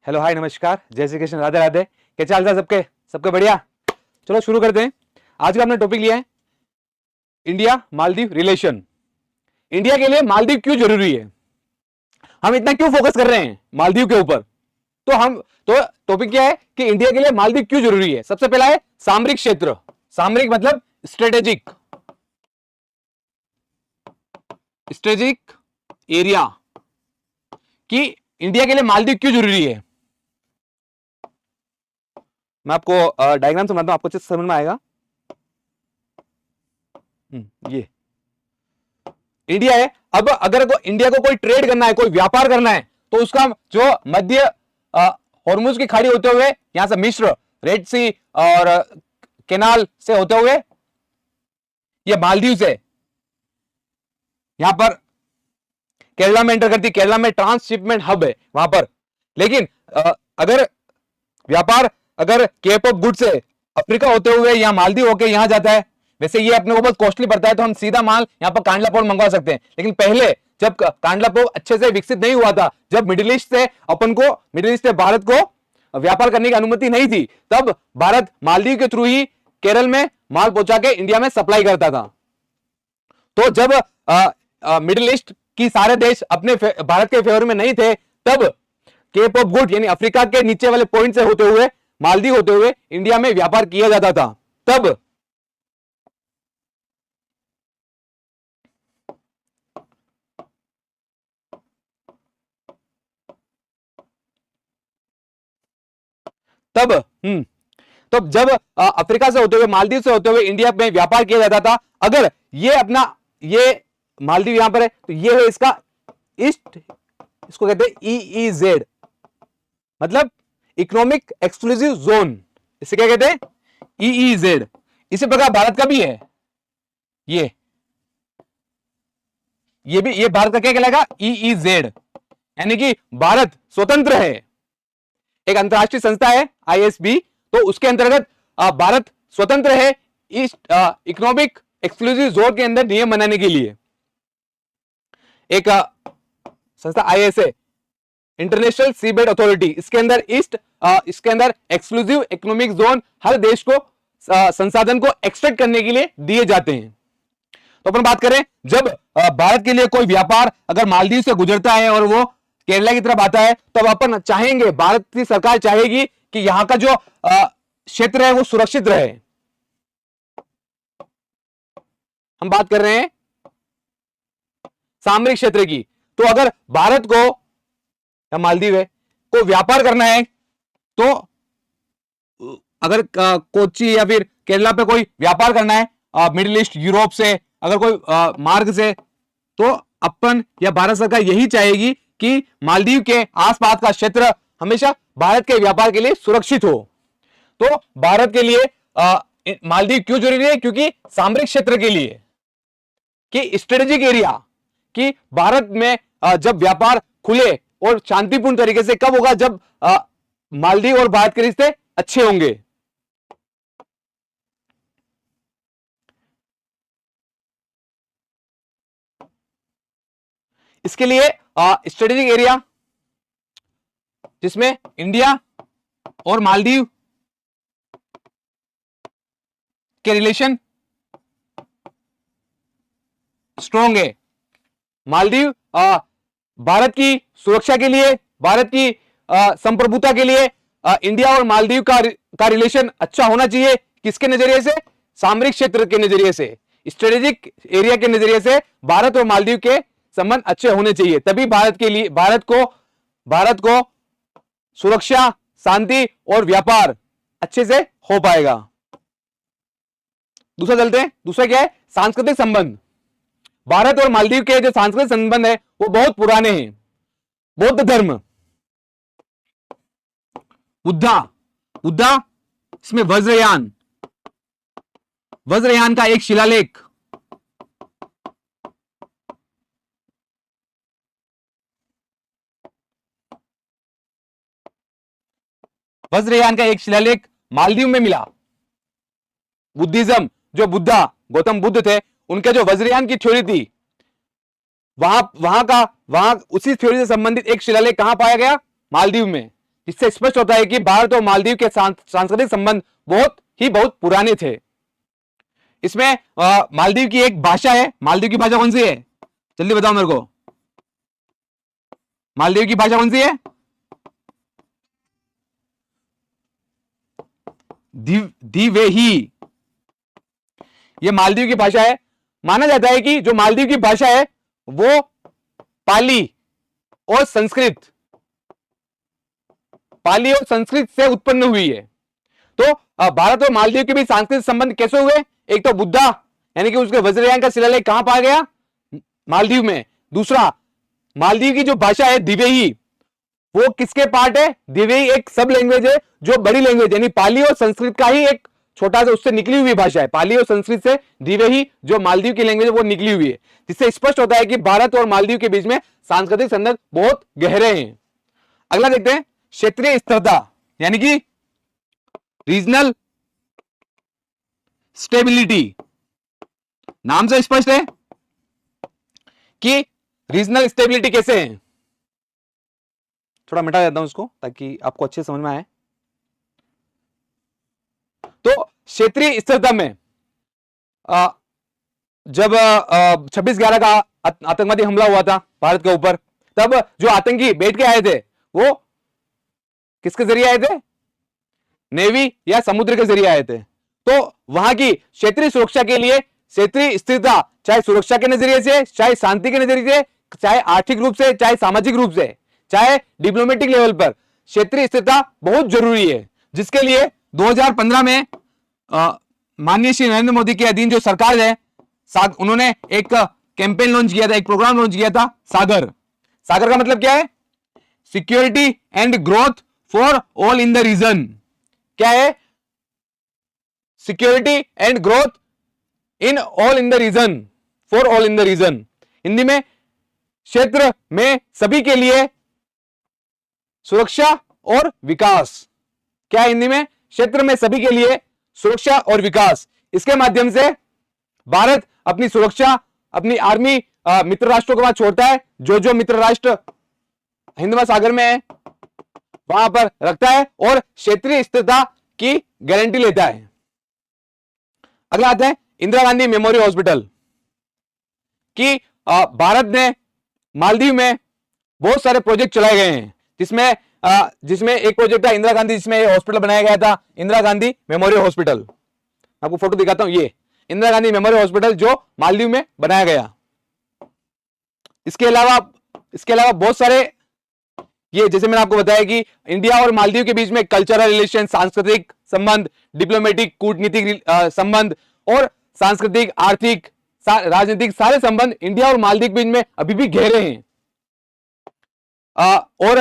Hello hi नमस्कार जय श्री कृष्ण राधे राधे। क्या चाल चाल सबके सबके बढ़िया। चलो शुरू करते हैं। आज का हमने टॉपिक लिया है इंडिया मालदीव रिलेशन। इंडिया के लिए मालदीव क्यों जरूरी है, हम इतना क्यों फोकस कर रहे हैं मालदीव के ऊपर। तो टॉपिक क्या है कि इंडिया के लिए मालदीव क्यों जरूरी है। सबसे पहला है सामरिक क्षेत्र। सामरिक मतलब स्ट्रेटेजिक एरिया कि इंडिया के लिए मालदीव क्यों जरूरी है। मैं आपको डायग्राम समझाता हूं, आपको अच्छे से समझ में आएगा। ये इंडिया है। अब अगर इंडिया को कोई ट्रेड करना है, कोई व्यापार करना है, तो उसका जो मध्य हॉर्मुज की खाड़ी होते हुए यहां से मिस्र, रेड सी और केनाल से होते हुए ये मालदीव से यहां पर केरला में एंटर करती। केरला में ट्रांसशिपमेंट हब है वहां पर। लेकिन अगर व्यापार अगर केप ऑफ गुड से अफ्रीका होते हुए यहां मालदीव होके यहां जाता है, वैसे ये अपने को बहुत कॉस्टली पड़ता है, तो हम सीधा माल यहां पर कांडला पोर्ट मंगवा सकते हैं। लेकिन पहले जब कांडला पोर्ट अच्छे से विकसित नहीं हुआ था, जब मिडिल ईस्ट से भारत को व्यापार करने की अनुमति नहीं थी, तब भारत मालदीव के थ्रू ही केरल में माल पहुंचा के इंडिया में सप्लाई करता था। तो जब मिडिल ईस्ट की सारे देश अपने भारत के फेवर में नहीं थे, तब केप ऑफ गुड यानी अफ्रीका के नीचे वाले पॉइंट से होते हुए मालदीव होते हुए इंडिया में व्यापार किया जाता था। तो जब अफ्रीका से होते हुए मालदीव से होते हुए इंडिया में व्यापार किया जाता था, अगर ये मालदीव यहां पर है, तो ये है इसका ईस्ट, इसको कहते हैं ईईजेड, मतलब इकोनॉमिक एक्सक्लूसिव जोन। इसे क्या कहते हैं? ईईजेड। इसी प्रकार भारत का भी है, ये भारत का क्या कहलाएगा? ईईजेड, यानी कि भारत स्वतंत्र है। एक अंतरराष्ट्रीय संस्था है आईएसबी, तो उसके अंतर्गत भारत स्वतंत्र है ईस्ट इकोनॉमिक एक्सक्लूसिव जोन के अंदर नियम बनाने के लिए। एक संस्था आईएसए, इंटरनेशनल सीबेड अथॉरिटी, इसके अंदर एक्सक्लूसिव इकोनॉमिक जोन हर देश को संसाधन को एक्सट्रैक्ट करने के लिए दिए जाते हैं। तो अपन बात करें, जब भारत के लिए कोई व्यापार अगर मालदीव से गुजरता है और वो केरला की तरफ आता है, तब अपन चाहेंगे, भारत की सरकार चाहेगी कि यहां का जो क्षेत्र है वो सुरक्षित रहे। हम बात कर रहे हैं सामरिक क्षेत्र की। तो अगर भारत को या मालदीव है को व्यापार करना है, तो अगर कोच्चि या फिर केरला पे कोई व्यापार करना है मिडिल ईस्ट यूरोप से, अगर कोई मार्ग से, तो अपन या भारत सरकार यही चाहेगी कि मालदीव के आसपास का क्षेत्र हमेशा भारत के व्यापार के लिए सुरक्षित हो। तो भारत के लिए मालदीव क्यों जरूरी है? क्योंकि सामरिक क्षेत्र के लिए, कि स्ट्रेटेजिक एरिया, कि भारत में जब व्यापार खुले और शांतिपूर्ण तरीके से कब होगा? जब मालदीव और भारत के रिश्ते अच्छे होंगे। इसके लिए स्ट्रेटेजिक एरिया जिसमें इंडिया और मालदीव के रिलेशन स्ट्रॉन्ग है। मालदीव भारत की सुरक्षा के लिए, भारत की संप्रभुता के लिए इंडिया और मालदीव का रिलेशन अच्छा होना चाहिए। किसके नजरिए से? सामरिक क्षेत्र के नजरिए से, स्ट्रेटेजिक एरिया के नजरिए से भारत और मालदीव के संबंध अच्छे होने चाहिए। तभी भारत को सुरक्षा, शांति और व्यापार अच्छे से हो पाएगा। दूसरा चलते हैं। दूसरा क्या है? सांस्कृतिक संबंध। भारत और मालदीव के जो सांस्कृतिक संबंध है वो बहुत पुराने हैं। बौद्ध धर्म, बुद्धा, इसमें वज्रयान का एक शिलालेख, मालदीव में मिला। बुद्धिज्म, जो गौतम बुद्ध थे, उनके जो वज्रयान की थ्योरी थी, वहां उसी थ्योरी से संबंधित एक शिलालेख कहां पाया गया? मालदीव में, इससे स्पष्ट होता है कि भारत और मालदीव के सांस्कृतिक संबंध बहुत पुराने थे। इसमें मालदीव की एक भाषा है। मालदीव की भाषा कौन सी है? जल्दी बताओ मेरे को, मालदीव की भाषा कौन सी है? दिवेही। ये मालदीव की भाषा है। माना जाता है कि जो मालदीव की भाषा है वो पाली और संस्कृत से उत्पन्न हुई है। तो भारत और मालदीव के बीच सांस्कृतिक संबंध कैसे हुए? एक तो बुद्धा यानी कि उसके वज्रयान का शिलालेख कहां पाया गया? मालदीव में। दूसरा, मालदीव की जो भाषा है दिवेही, वो किसके पार्ट है? दिवेही एक सब लैंग्वेज है जो बड़ी लैंग्वेज यानी पाली और संस्कृत का ही एक छोटा सा उससे निकली हुई भाषा है। पाली और संस्कृत से दिवेही जो मालदीव की लैंग्वेज है वो निकली हुई है, जिससे स्पष्ट होता है कि भारत और मालदीव के बीच में सांस्कृतिक संबंध बहुत गहरे हैं। अगला देखते हैं, क्षेत्रीय स्थिरता यानी कि रीजनल स्टेबिलिटी। नाम से स्पष्ट है कि रीजनल स्टेबिलिटी कैसे है। थोड़ा मिटा देता हूं इसको ताकि आपको अच्छे समझ में आए। तो क्षेत्रीय स्थिरता में जब 26/11 का आतंकवादी हमला हुआ था भारत के ऊपर, तब जो आतंकी बैठ के आए थे वो किसके जरिए आए थे? नेवी या समुद्र के जरिए आए थे। तो वहां की क्षेत्रीय सुरक्षा के लिए क्षेत्रीय स्थिरता, चाहे सुरक्षा के नजरिए से, चाहे शांति के नजरिए से, चाहे आर्थिक रूप से, चाहे सामाजिक रूप से, चाहे डिप्लोमेटिक लेवल पर क्षेत्रीय स्थिरता बहुत जरूरी है। जिसके लिए 2015 में माननीय श्री नरेंद्र मोदी के अधीन जो सरकार है, उन्होंने एक कैंपेन लॉन्च किया था, एक प्रोग्राम लॉन्च किया था, सागर। सागर का मतलब क्या है? Security and growth for all in the region. क्या है? Security and growth in all in the region, for all in the region. Hindi में क्षेत्र में सभी के लिए सुरक्षा और विकास। क्या है हिंदी में? क्षेत्र में सभी के लिए सुरक्षा और विकास। इसके माध्यम से भारत अपनी सुरक्षा, अपनी आर्मी मित्र राष्ट्रों के पास छोड़ता है। जो मित्र राष्ट्र हिंद महासागर में है वहां पर रखता है और क्षेत्रीय स्थिरता की गारंटी लेता है। अगला आता है इंदिरा गांधी मेमोरियल हॉस्पिटल कि भारत ने मालदीव में बहुत सारे प्रोजेक्ट चलाए गए हैं, जिसमें एक प्रोजेक्ट था इंदिरा गांधी, जिसमें हॉस्पिटल बनाया गया था, इंदिरा गांधी मेमोरियल हॉस्पिटल। आपको फोटो दिखाता हूं, ये इंदिरा गांधी मेमोरियल हॉस्पिटल जो मालदीव में बनाया गया। इसके अलावा बहुत सारे, ये जैसे मैंने आपको बताया कि इंडिया और मालदीव के बीच में कल्चरल रिलेशन, सांस्कृतिक संबंध, डिप्लोमेटिक कूटनीतिक संबंध और सांस्कृतिक, आर्थिक, राजनीतिक सारे संबंध इंडिया और मालदीव के बीच में अभी भी गहरे हैं। और